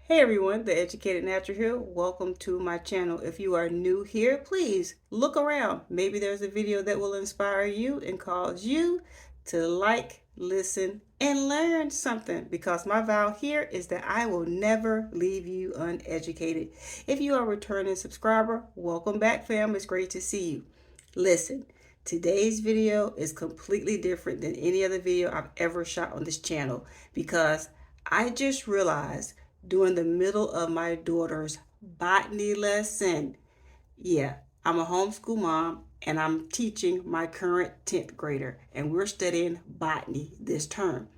Hey everyone, the Educated Natural here. Welcome to my channel. If you are new here, please look around. Maybe there's a video that will inspire you and cause you to like, listen, and learn something, because my vow here is that I will never leave you uneducated. If you are a returning subscriber, welcome back, fam. It's great to see you. Listen, today's video is completely different than any other video I've ever shot on this channel, because I just realized during the middle of my daughter's botany lesson. Yeah, I'm a homeschool mom and I'm teaching my current 10th grader, and we're studying botany this term.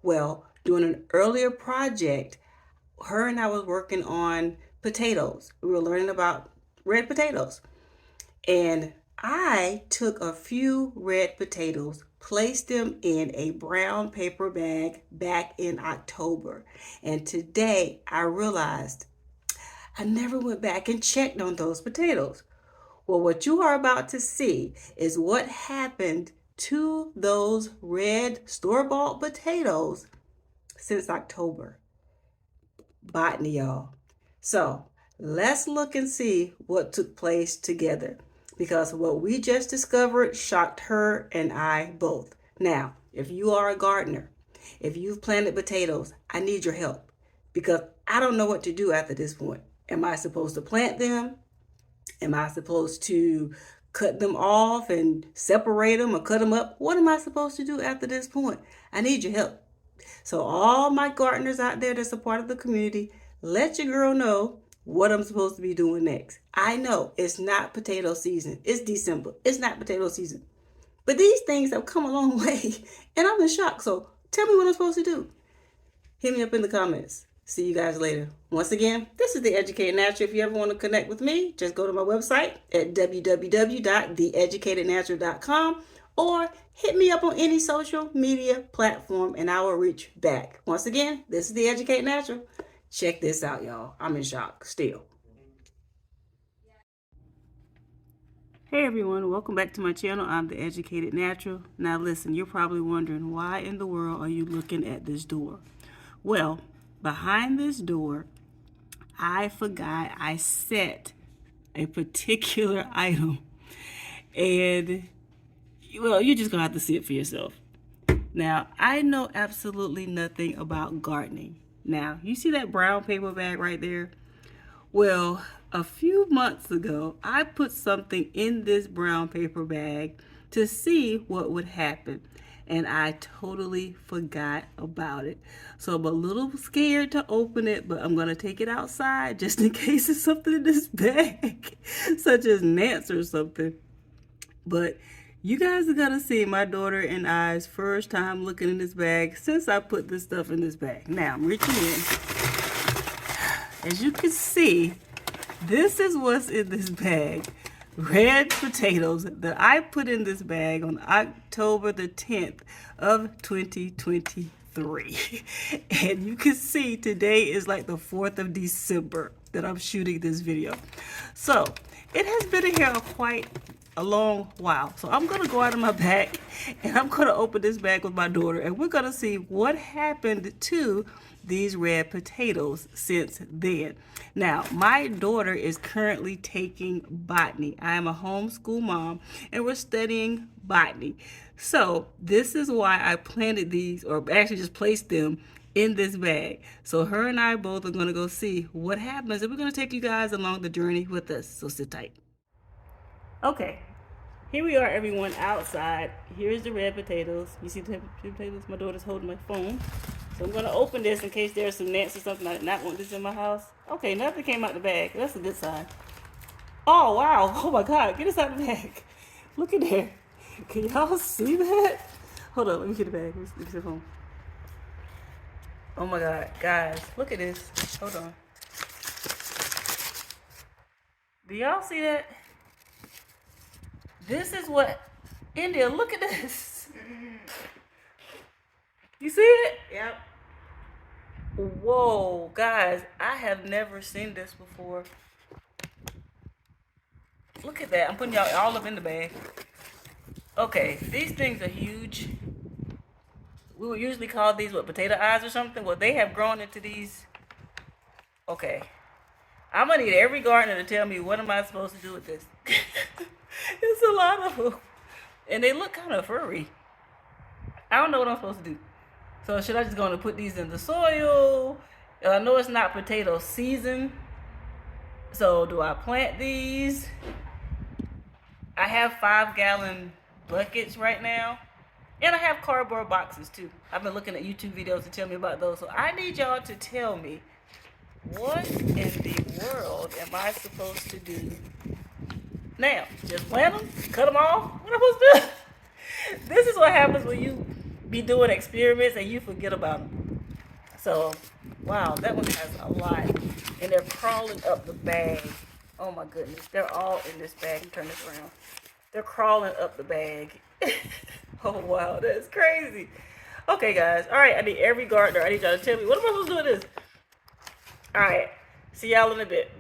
Well, doing an earlier project, her and I was working on potatoes. We were learning about red potatoes. And I took a few red potatoes, placed them in a brown paper bag back in October. And today I realized I never went back and checked on those potatoes. Well, what you are about to see is what happened to those red store-bought potatoes since October. Botany, y'all. So let's look and see what took place together, because what we just discovered shocked her and I both. Now, if you are a gardener, if you've planted potatoes, I need your help, because I don't know what to do after this point. Am I supposed to plant them? Am I supposed to cut them off and separate them or cut them up? What am I supposed to do after this point? I need your help. So all my gardeners out there that's a part of the community, let your girl know what I'm supposed to be doing next. I know it's not potato season. It's December. It's not potato season. But these things have come a long way and I'm in shock. So tell me what I'm supposed to do. Hit me up in the comments. See you guys later. Once again, this is The Educated Natural. If you ever want to connect with me, just go to my website at www.theeducatednatural.com or hit me up on any social media platform and I will reach back. Once again, this is The Educated Natural. Check this out, y'all. I'm in shock still. Hey everyone, welcome back to my channel. I'm The Educated Natural. Now listen, you're probably wondering, why in the world are you looking at this door? Well, behind this door, I forgot I set a particular item. And, well, you're just going to have to see it for yourself. Now, I know absolutely nothing about gardening. Now, you see that brown paper bag right there? Well, a few months ago, I put something in this brown paper bag to see what would happen. And I totally forgot about it. So I'm a little scared to open it, but I'm going to take it outside just in case it's something in this bag, such as gnats or something. But you guys are going to see my daughter and I's first time looking in this bag since I put this stuff in this bag. Now I'm reaching in. As you can see, this is what's in this bag. Red potatoes that I put in this bag on October the 10th of 2023. And you can see today is like the 4th of December that I'm shooting this video. So it has been in here quite a long while. So I'm going to go out of my bag and I'm going to open this bag with my daughter and we're going to see what happened to these red potatoes since then. Now, my daughter is currently taking botany. I am a homeschool mom and we're studying botany. So this is why I planted these, or actually just placed them in this bag. So her and I both are going to go see what happens, and we're going to take you guys along the journey with us. So sit tight. Okay, here we are, everyone, outside. Here's the red potatoes. You see the potatoes? My daughter's holding my phone. So I'm going to open this in case there's some gnats or something. I did not want this in my house. Okay, nothing came out the bag. That's a good sign. Oh, wow. Oh, my God. Get this out of the bag. Look at there. Can y'all see that? Hold on. Let me get the bag. Let me see the phone. Oh, my God. Guys, look at this. Hold on. Do y'all see that? This is what, India, look at this. You see it? Yep. Whoa, guys, I have never seen this before. Look at that. I'm putting y'all all up in the bag. Okay, these things are huge. We would usually call these, what, potato eyes or something? Well, they have grown into these Okay. I'm gonna need every gardener to tell me what am I supposed to do with this. It's a lot of them. And they look kind of furry. I don't know what I'm supposed to do. So should I just go and put these in the soil? I know it's not potato season. So do I plant these? I have 5-gallon buckets right now. And I have cardboard boxes too. I've been looking at YouTube videos to tell me about those. So I need y'all to tell me, what in the world am I supposed to do now? Just plant them? Cut them off? What am I supposed to do? This is what happens when you be doing experiments and you forget about them. So, wow, that one has a lot. And they're crawling up the bag. Oh my goodness. They're all in this bag. Turn this around. They're crawling up the bag. Oh wow, that's crazy. Okay guys, all right, I need every gardener. I need y'all to tell me, what am I supposed to do with this? All right, see y'all in a bit.